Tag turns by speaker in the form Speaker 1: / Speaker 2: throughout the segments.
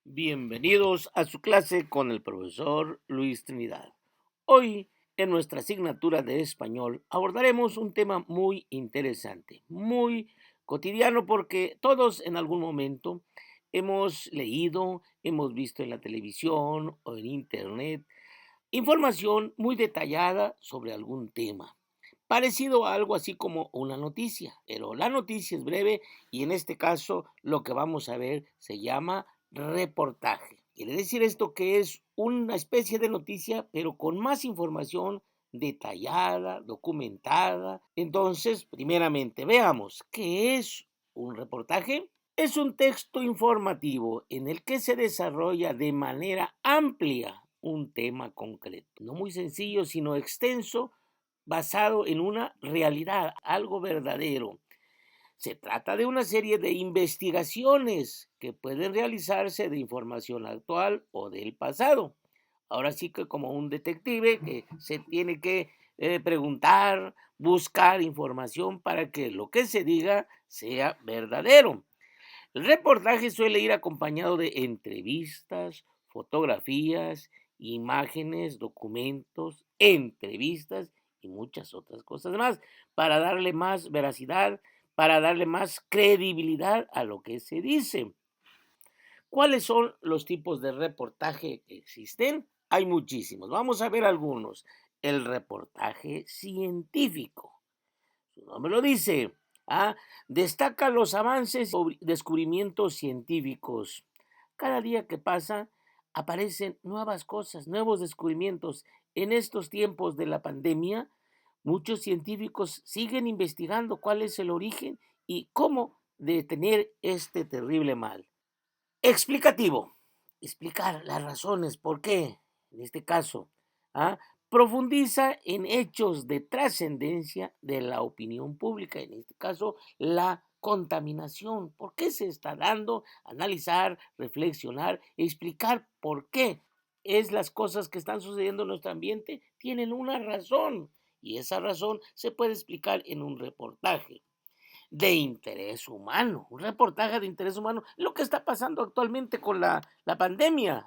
Speaker 1: Bienvenidos a su clase con el profesor Luis Trinidad. Hoy, en nuestra asignatura de español, abordaremos un tema muy interesante, muy cotidiano, porque todos en algún momento hemos leído, hemos visto en la televisión o en internet información muy detallada sobre algún tema, parecido a algo así como una noticia, pero la noticia es breve y en este caso lo que vamos a ver se llama reportaje. Quiere decir esto que es una especie de noticia, pero con más información detallada, documentada. Entonces, primeramente, veamos qué es un reportaje. Es un texto informativo en el que se desarrolla de manera amplia un tema concreto, no muy sencillo, sino extenso, basado en una realidad, algo verdadero. Se trata de una serie de investigaciones que pueden realizarse de información actual o del pasado. Ahora sí que como un detective que se tiene que preguntar, buscar información para que lo que se diga sea verdadero. El reportaje suele ir acompañado de entrevistas, fotografías, imágenes, documentos, entrevistas y muchas otras cosas más para darle más veracidad, para darle más credibilidad a lo que se dice. ¿Cuáles son los tipos de reportaje que existen? Hay muchísimos. Vamos a ver algunos. El reportaje científico. Su nombre lo dice. ¿Ah? Destaca los avances y descubrimientos científicos. Cada día que pasa aparecen nuevas cosas, nuevos descubrimientos. En estos tiempos de la pandemia, muchos científicos siguen investigando cuál es el origen y cómo detener este terrible mal. Explicativo. Explicar las razones, por qué, en este caso. ¿Ah? Profundiza en hechos de trascendencia de la opinión pública, en este caso, la contaminación. ¿Por qué se está dando? Analizar, reflexionar, explicar por qué es las cosas que están sucediendo en nuestro ambiente tienen una razón y esa razón se puede explicar en un reportaje de interés humano, un reportaje de interés humano, lo que está pasando actualmente con la pandemia.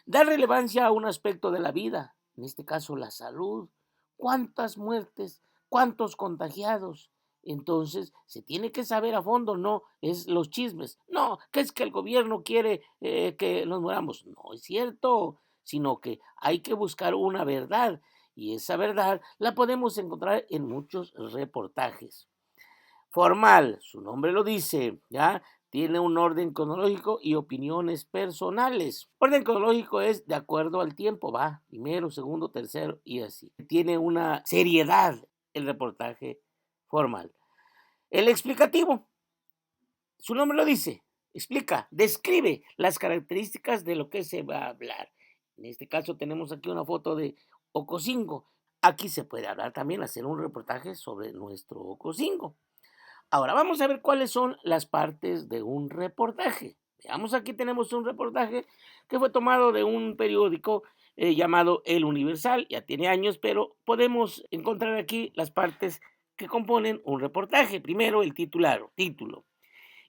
Speaker 1: Da relevancia a un aspecto de la vida, en este caso la salud. ¿Cuántas muertes? ¿Cuántos contagiados? Entonces, se tiene que saber a fondo, no es los chismes. No, que es que el gobierno quiere que nos muramos. No es cierto, sino que hay que buscar una verdad y esa verdad la podemos encontrar en muchos reportajes. Formal, su nombre lo dice, ¿ya? Tiene un orden cronológico y opiniones personales. Orden cronológico es de acuerdo al tiempo, va, primero, segundo, tercero y así. Tiene una seriedad el reportaje formal. El explicativo, su nombre lo dice, explica, describe las características de lo que se va a hablar. En este caso tenemos aquí una foto de Ocosingo. Aquí se puede hablar también, hacer un reportaje sobre nuestro Ocosingo. Ahora vamos a ver cuáles son las partes de un reportaje. Veamos, aquí tenemos un reportaje que fue tomado de un periódico llamado El Universal. Ya tiene años, pero podemos encontrar aquí las partes que componen un reportaje. Primero, el titular, título.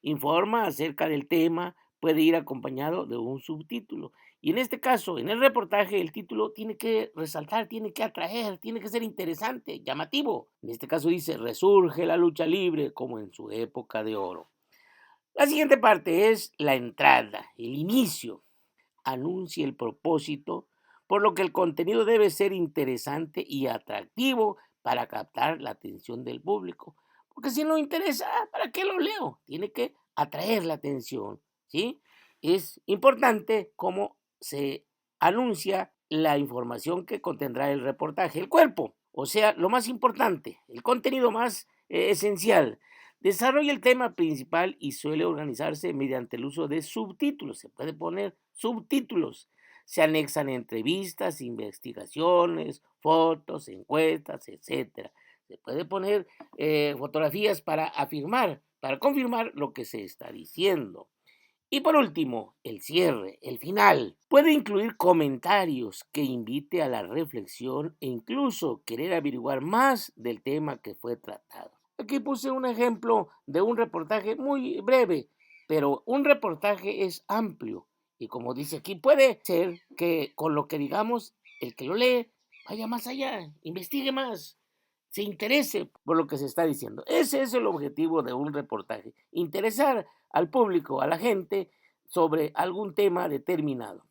Speaker 1: Informa acerca del tema, puede ir acompañado de un subtítulo. Y en este caso, en el reportaje, el título tiene que resaltar, tiene que atraer, tiene que ser interesante, llamativo. En este caso dice, resurge la lucha libre como en su época de oro. La siguiente parte es la entrada, el inicio. Anuncia el propósito, por lo que el contenido debe ser interesante y atractivo para captar la atención del público. Porque si no interesa, ¿para qué lo leo? Tiene que atraer la atención, ¿sí? Es importante cómo se anuncia la información que contendrá el reportaje, el cuerpo, o sea, lo más importante, el contenido más esencial. Desarrolla el tema principal y suele organizarse mediante el uso de subtítulos. Se puede poner subtítulos. Se anexan entrevistas, investigaciones, fotos, encuestas, etcétera. Se puede poner fotografías para afirmar, para confirmar lo que se está diciendo. Y por último, el cierre, el final. Puede incluir comentarios que invite a la reflexión e incluso querer averiguar más del tema que fue tratado. Aquí puse un ejemplo de un reportaje muy breve, pero un reportaje es amplio Y como dice aquí, puede ser que con lo que digamos, el que lo lee vaya más allá, investigue más, se interese por lo que se está diciendo. Ese es el objetivo de un reportaje, interesar al público, a la gente, sobre algún tema determinado.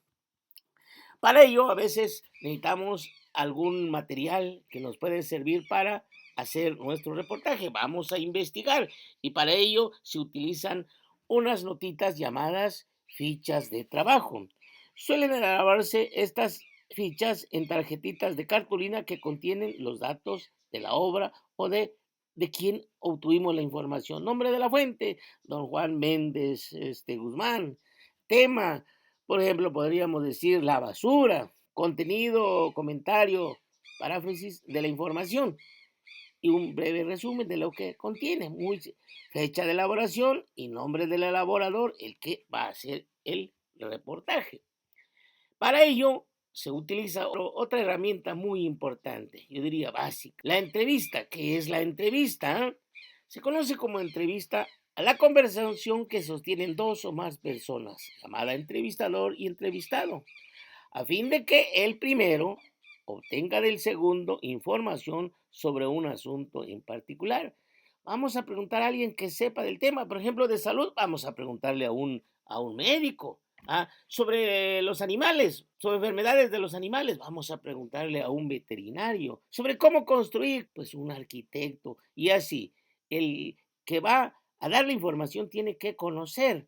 Speaker 1: Para ello, a veces necesitamos algún material que nos puede servir para hacer nuestro reportaje. Vamos a investigar y para ello se utilizan unas notitas llamadas fichas de trabajo. Suelen grabarse estas fichas en tarjetitas de cartulina que contienen los datos de la obra o de quién obtuvimos la información. Nombre de la fuente, don Juan Méndez Guzmán. Tema, por ejemplo, podríamos decir la basura, contenido, comentario, paráfrasis de la información y un breve resumen de lo que contiene. Fecha de elaboración y nombre del elaborador, el que va a hacer el reportaje. Para ello se utiliza otra herramienta muy importante, yo diría básica. La entrevista. ¿Qué es la entrevista? Se conoce como entrevista a la conversación que sostienen dos o más personas, llamada entrevistador y entrevistado, a fin de que el primero obtenga del segundo información sobre un asunto en particular. Vamos a preguntar a alguien que sepa del tema, por ejemplo, de salud, vamos a preguntarle a un médico. Sobre los animales, sobre enfermedades de los animales, vamos a preguntarle a un veterinario. Sobre cómo construir, pues un arquitecto. Y así, el que va a dar la información tiene que conocer.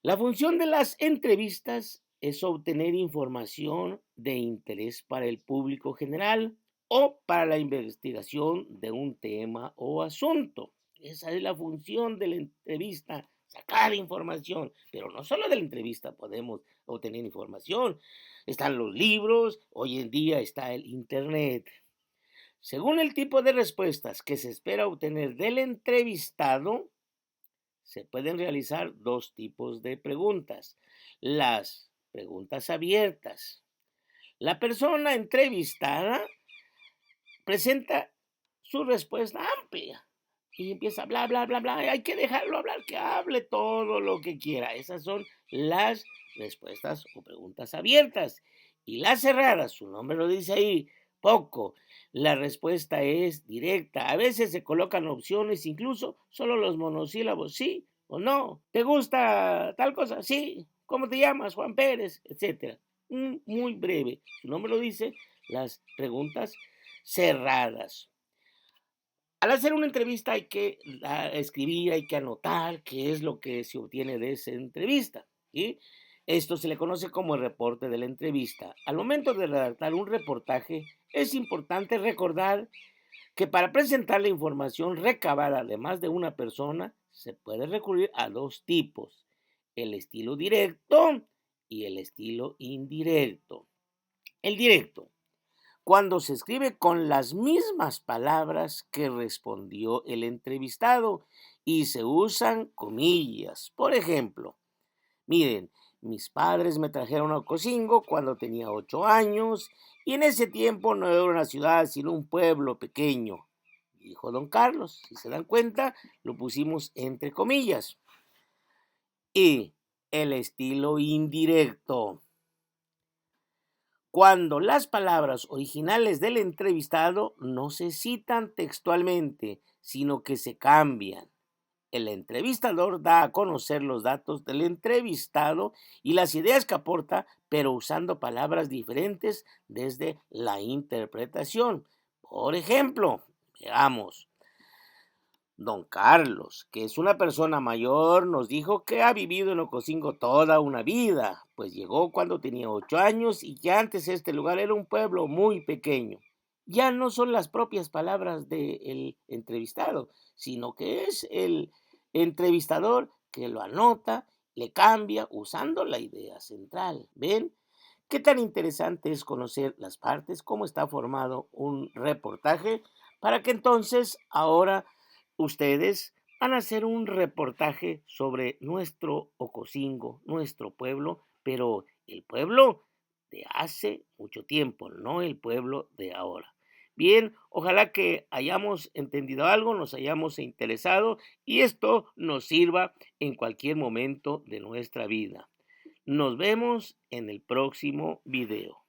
Speaker 1: La función de las entrevistas es obtener información de interés para el público general o para la investigación de un tema o asunto. Esa es la función de la entrevista, sacar información. Pero no solo de la entrevista podemos obtener información. Están los libros, hoy en día está el Internet. Según el tipo de respuestas que se espera obtener del entrevistado, se pueden realizar dos tipos de preguntas. Las preguntas abiertas. La persona entrevistada presenta su respuesta amplia y empieza a bla, bla, bla, bla. Hay que dejarlo hablar, que hable todo lo que quiera. Esas son las respuestas o preguntas abiertas. Y las cerradas, su nombre lo dice ahí, poco. La respuesta es directa. A veces se colocan opciones, incluso solo los monosílabos, sí o no. ¿Te gusta tal cosa? Sí. ¿Cómo te llamas? Juan Pérez, etcétera. Muy breve. Su nombre lo dice, las preguntas cerradas. Al hacer una entrevista hay que escribir, hay que anotar qué es lo que se obtiene de esa entrevista. ¿Sí? Esto se le conoce como el reporte de la entrevista. Al momento de redactar un reportaje, es importante recordar que para presentar la información recabada de más de una persona, se puede recurrir a dos tipos, el estilo directo y el estilo indirecto. El directo, cuando se escribe con las mismas palabras que respondió el entrevistado y se usan comillas. Por ejemplo, miren, mis padres me trajeron a Ocosingo cuando tenía 8 años y en ese tiempo no era una ciudad sino un pueblo pequeño, dijo don Carlos. Si se dan cuenta, lo pusimos entre comillas. Y el estilo indirecto, cuando las palabras originales del entrevistado no se citan textualmente, sino que se cambian. El entrevistador da a conocer los datos del entrevistado y las ideas que aporta, pero usando palabras diferentes desde la interpretación. Por ejemplo, veamos, don Carlos, que es una persona mayor, nos dijo que ha vivido en Ocosingo toda una vida, pues llegó cuando tenía 8 años y que antes este lugar era un pueblo muy pequeño. Ya no son las propias palabras del entrevistado, sino que es el entrevistador que lo anota, le cambia usando la idea central. ¿Ven? ¿Qué tan interesante es conocer las partes, cómo está formado un reportaje, para que entonces ahora ustedes van a hacer un reportaje sobre nuestro Ocosingo, nuestro pueblo, pero el pueblo de hace mucho tiempo, no el pueblo de ahora? Bien, ojalá que hayamos entendido algo, nos hayamos interesado y esto nos sirva en cualquier momento de nuestra vida. Nos vemos en el próximo video.